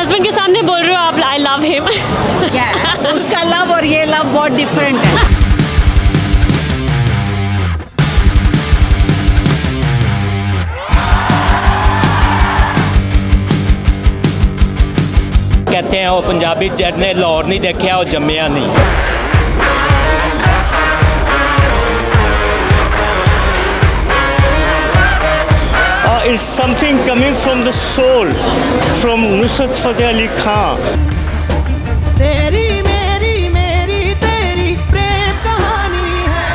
Husband के सामने बोल रहे हो आप आई लव हिम? उसका लव और ये लव बहुत डिफरेंट है। कहते हैं वो पंजाबी जिसने लाहौर नहीं देखा वो जम्मिया नहीं। It's something coming from the soul, from Nusrat Fateh Ali Khan. तेरी मेरी मेरी तेरी प्रेम कहानी है।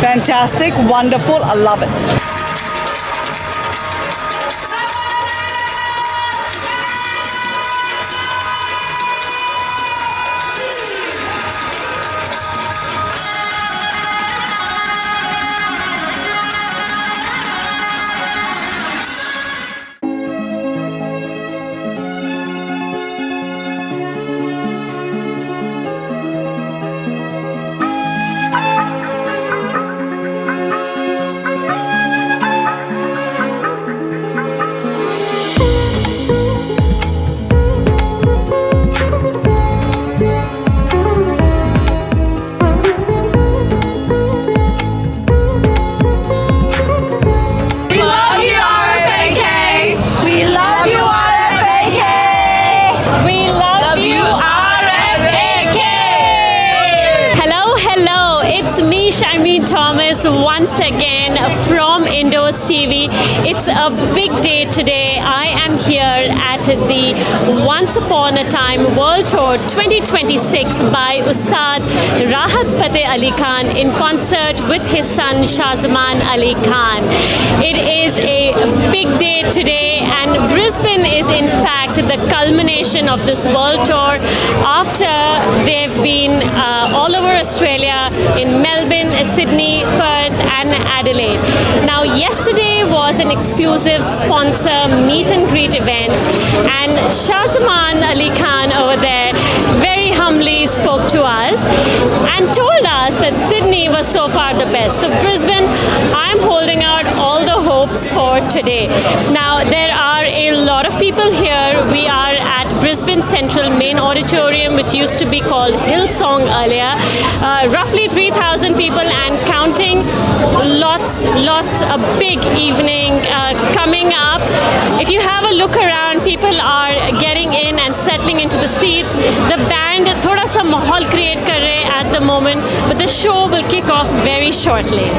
Fantastic, wonderful, I love it. Once again from Indoors TV. It's a big day today. I am here at the Once Upon a Time World Tour 2026 by Ustad Rahat Fateh Ali Khan in concert with his son Shahzaman Ali Khan. It is a big day today and Brisbane is in fact the culmination of this world tour after they've been all over Australia in Melbourne, Sydney, Perth and Adelaide. Now yesterday was an exclusive sponsor meet and greet event and Shahzaman Ali Khan over there very humbly spoke to us and told us that Sydney was so far the best. So Brisbane, I'm holding out all the hopes for today. Now there are a lot of people here. We are at Brisbane Central Main Auditorium, which used to be called Hillsong earlier. Roughly 3,000 people and counting. Lots, a big evening coming up. If you have a look around, people are getting in and settling into the seats. The band thoda sa mahal create kar rahe at the moment, but the show will kick off very shortly.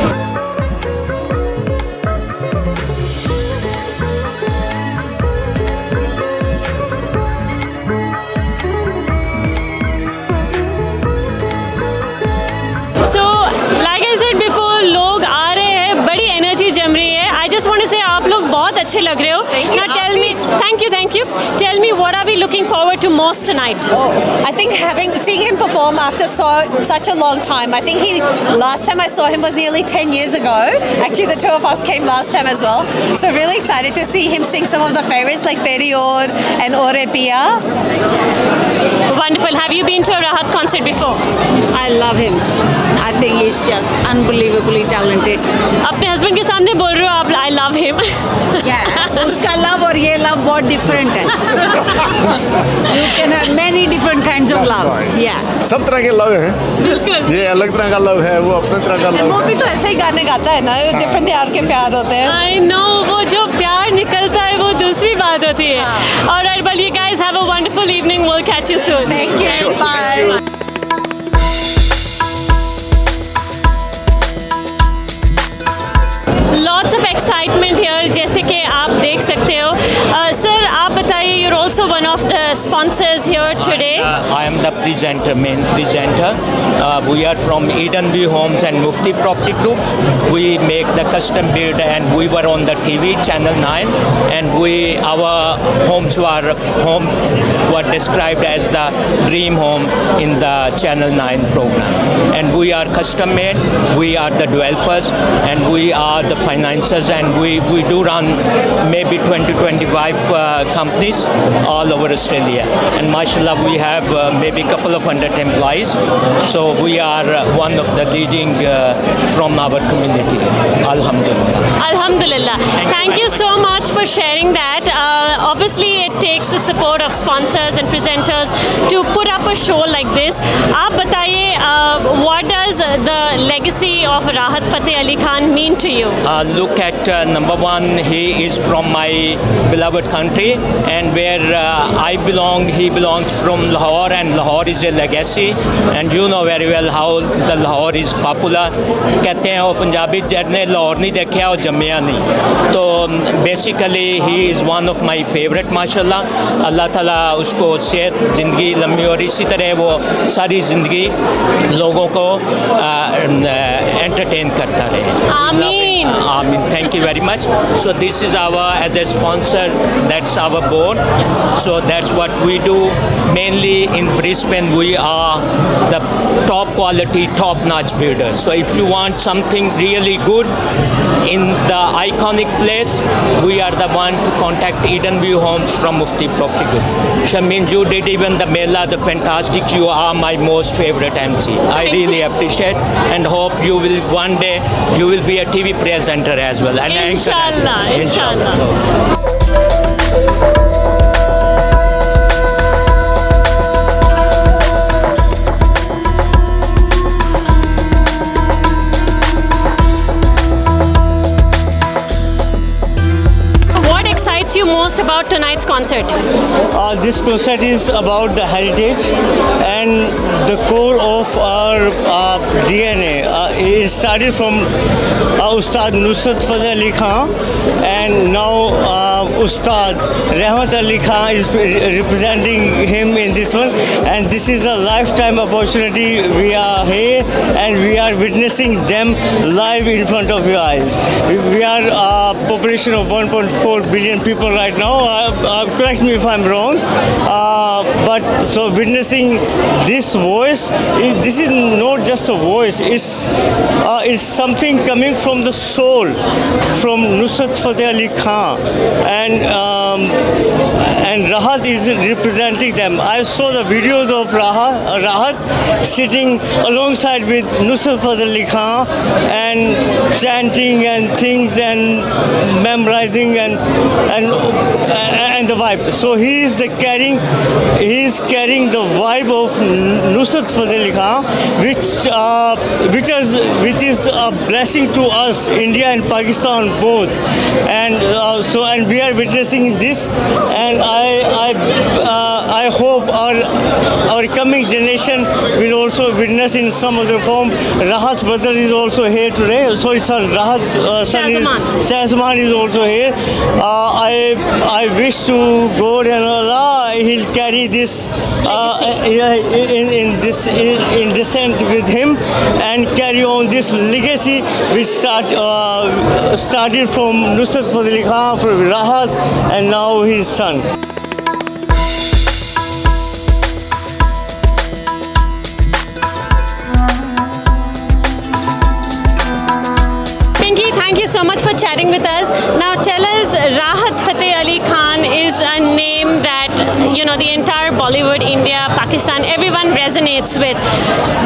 So, like I said before, लोग आ रहे हैं, बड़ी energy जम रही है. I just want to say आप लोग बहुत अच्छे लग रहे हो. Now tell me, thank you. Tell me, what are we looking forward to most tonight? I think seeing him perform after such a long time. I think last time I saw him was nearly 10 years ago. Actually, the two of us came last time as well. So really excited to see him sing some of the favorites like Teri Aur and Ore Pia. Wonderful. Have you been to a Rahat concert before? I love him. I think he's just unbelievably talented. अपने husband के सामने बोल रहे हो आप I love him? उसका love और ये लव बहुत डिफरेंट है. You can have many different kinds of love. सब तरह के लव हैं. बिल्कुल. ये अलग तरह का लव है, वो अपने तरह का लव वो है. भी तो ऐसे ही गाने गाता है ना, डिफरेंट यार के प्यार होते हैं. I know, वो जो प्यार निकलता है वो दूसरी बात होती है. Alright, well you guys have a wonderful evening. We'll catch you soon. Thank you. Bye. Lots of excitement here, जैसे कि आप देख सकते हो. Sir, आप बताइए, you're also one of the sponsors here today? I am the main presenter. We are from Eden View Homes and Mufti Property Group. We make the custom build, and we were on the TV Channel 9, and our homes were described as the dream home in the Channel 9 program. And we are custom made, we are the developers, and we are the financiers, and we do run maybe 20-25 companies all over Australia. And mashallah, we have maybe a couple of hundred employees. So we are one of the leading from our community. Alhamdulillah. Alhamdulillah. Thank you so much for sharing that. Obviously, it takes the support of sponsors and presenters to put up a show like this. आप बताइए, what does the legacy of Rahat Fateh Ali Khan mean to you? Look at number one, he is from my beloved country, and where I belong, he belongs from Lahore, and Lahore is a legacy, and you know very well how the Lahore is popular. कहते हैं वो पंजाबी जिसने लाहौर नहीं देखा वो जम्मिया नहीं. तो basically he is one of my favorite माशाल्लाह. अल्लाह ताला उसको सेहत ज़िंदगी लंबी और इसी तरह वो सारी ज़िंदगी लोगों को entertain करता रहे. Ameen. Ameen. Thank you very much. So this is as a sponsor, that's our board. So that's what we do. Mainly in Brisbane, we are the top quality, top notch builder. So if you want something really good in the iconic place, we are the one to contact Eden View Homes from Mufti Property Group. Shamin, you did even the Mela, the fantastic. You are my most favorite MC. I really appreciate and hope you will one day you will be a TV presenter as well. And Inshallah, anchor as well. inshallah. What excites you most about tonight's concert? This concert is about the heritage and the core of our DNA. It started from Ustad Nusrat Fateh Ali Khan, and now Ustad Rahmat Ali Khan is representing him in this one. And this is a lifetime opportunity. We are here and we are witnessing them live in front of your eyes. We are a population of 1.4 billion people right now. Correct me if I'm wrong. But so witnessing this voice, this is not just a voice. It's something coming from the soul, from Nusrat Fateh Ali Khan, and Rahat is representing them. I saw the videos of Rahat sitting alongside with Nusrat Fateh Ali Khan and chanting and things and memorizing and the vibe. So he is carrying the vibe of Nusrat Fateh Ali Khan, which is a blessing to us, India and Pakistan both. And we are witnessing this, and I hope our coming generation will also witness in some other form. Rahat's brother is also here today. Sorry, son. Rahat's son Shahzaman is also here. I wish to God and Allah he'll carry this in descent with him and carry on this legacy which started from Nusrat Fateh Ali Khan, from Rahat, and now his son. Pinky, thank you so much for chatting with us. Now tell us, Rahat Fateh Ali Khan is a name that the entire Bollywood, India, Pakistan, everyone resonates with.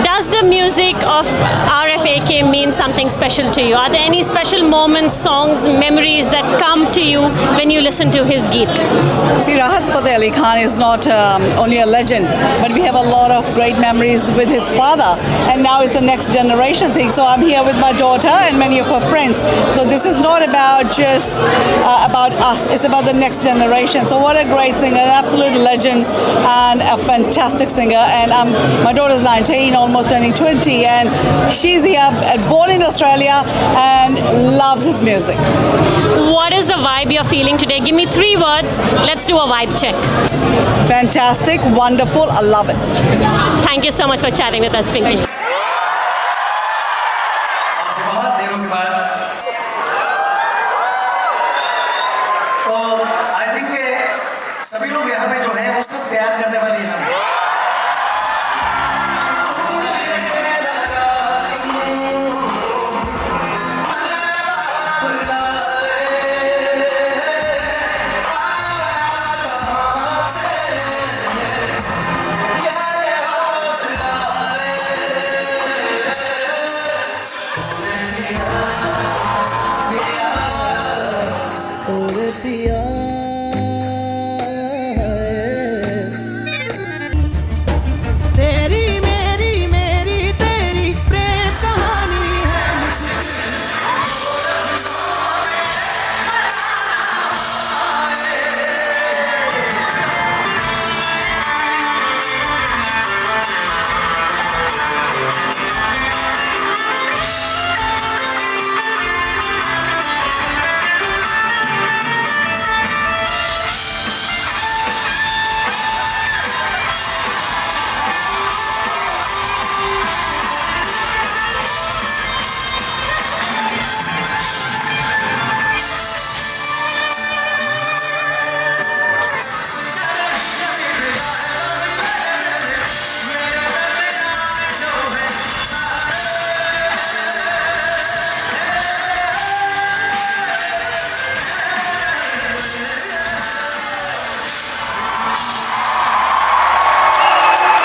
Does the music of RFAK mean something special to you? Are there any special moments, songs, memories that come to you when you listen to his geet? See, Rahat Fateh Ali Khan is not only a legend, but we have a lot of great memories with his father, and now it's the next generation thing. So I'm here with my daughter and many of her friends. So this is not about just about us, it's about the next generation. So what a great singer, an absolute legend, and a fantastic singer. And my daughter's 19, almost turning 20, and she's here, born in Australia, and loves his music. What is the vibe you're feeling today? Give me 3 words. Let's do a vibe check. Fantastic, wonderful, I love it. Thank you so much for chatting with us, Pinky. आपसे बहुत देरों के बाद तो I think सभी लोग यहाँ पे जो हैं वो सब प्यार करने वाले हैं तेरी मेरी मेरी तेरी प्रेम कहानी है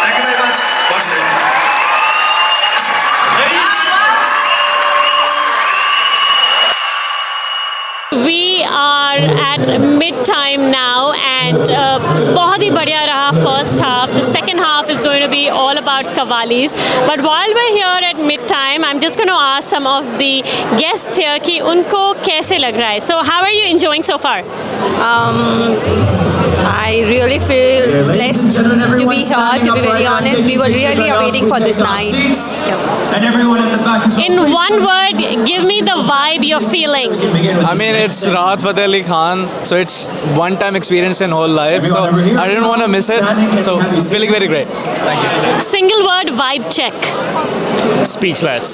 थैंक यू वेरी मच बहुत We are at mid-time now, and बहुत ही बढ़िया रहा first half. The second half is going to be all about Qawwalis. But while we're here at mid-time, I'm just going to ask some of the guests here कि उनको कैसे लग रहा है. So how are you enjoying so far? I really feel blessed to be here, to be very honest. We were really waiting for this night. And everyone at the back is In one word, give me the vibe you're feeling. I mean, it's Rahat Fateh Ali Khan, so it's one-time experience in whole life. So I didn't want to miss it. So feeling very great. Thank you. Single word vibe check. Speechless.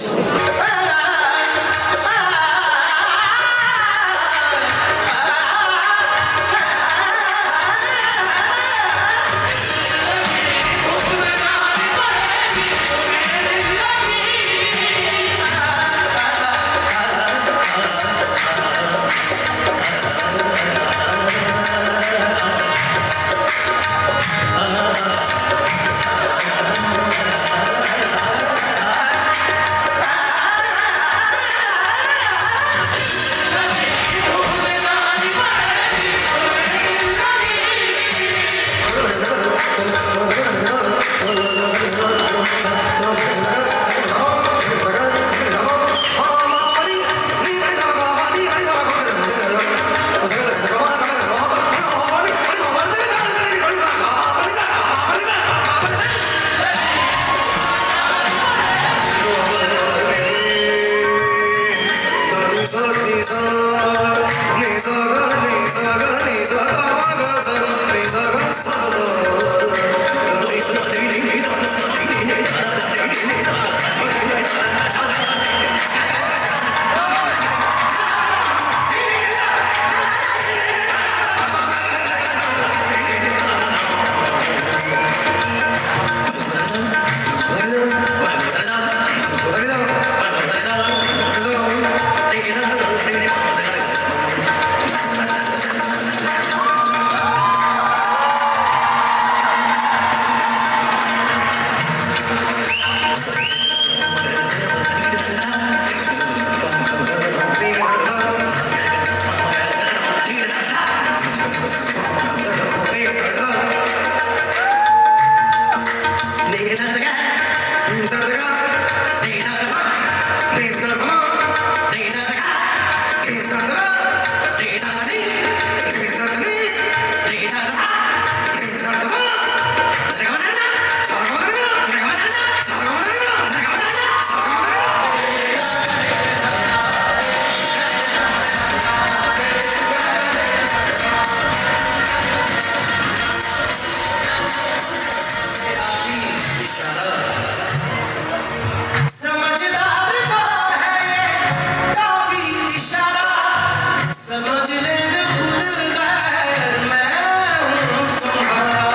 समझ लेना खुद गैर मैं हूँ तुम्हारा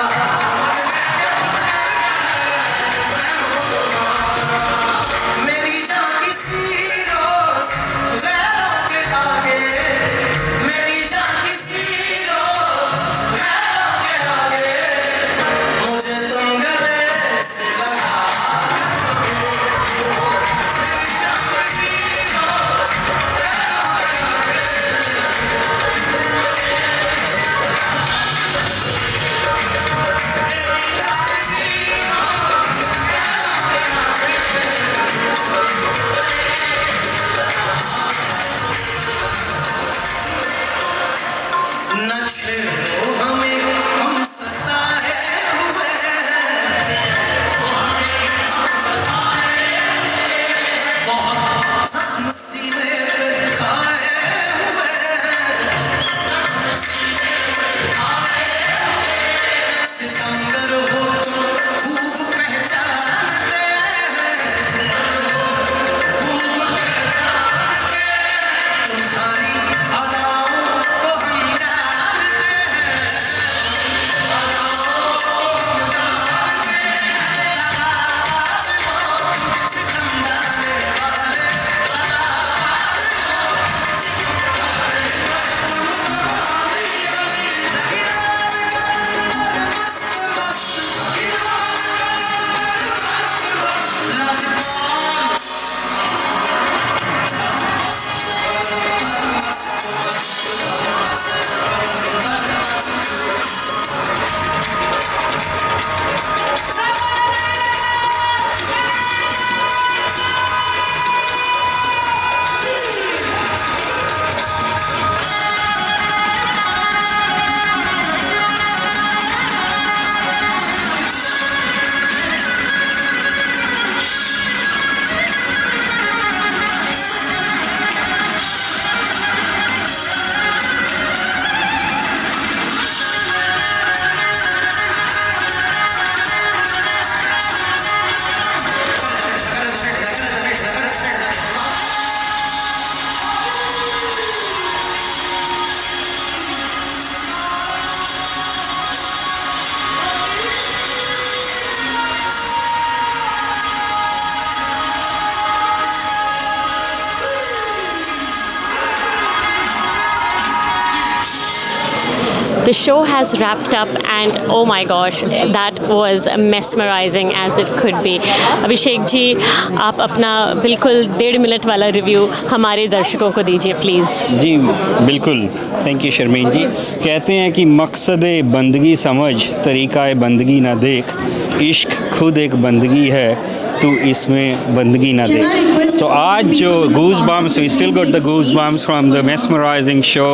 मेरी जान किसी रोज गैरों के आगे मेरी जान किसी रोज गैरों के आगे मुझे तुम गले से लगा न छेड़ो हमें हम सताए हुए बहुत जख्म सीने पे खाए हुए सितमगर हो तुम खूब पहचानते तुम्हारी अदाओं को हम जानते सितम डालने वाले The show has wrapped up and oh my gosh, that was mesmerizing as it could be. Abhishek ji, आप अपना बिल्कुल 1.5 मिनट वाला रिव्यू हमारे दर्शकों को दीजिए प्लीज़। जी बिल्कुल, थैंक यू शर्मीन जी। कहते हैं कि मकसद बंदगी समझ तरीक़ा बंदगी ना देख, इश्क खुद एक बंदगी है तू इसमें बंदगी ना देख। तो आज जो goosebumps, we still got the goosebumps from the mesmerizing show.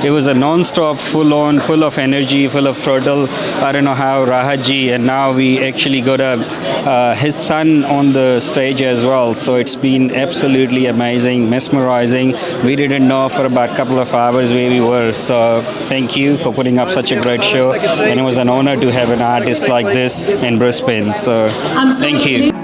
It was a non-stop, full-on, full of energy, full of throttle. I don't know how Rahat ji, and now we actually got his son on the stage as well. So it's been absolutely amazing, mesmerizing. We didn't know for about a couple of hours where we were. So thank you for putting up such a great show, and it was an honor to have an artist like this in Brisbane. So thank you.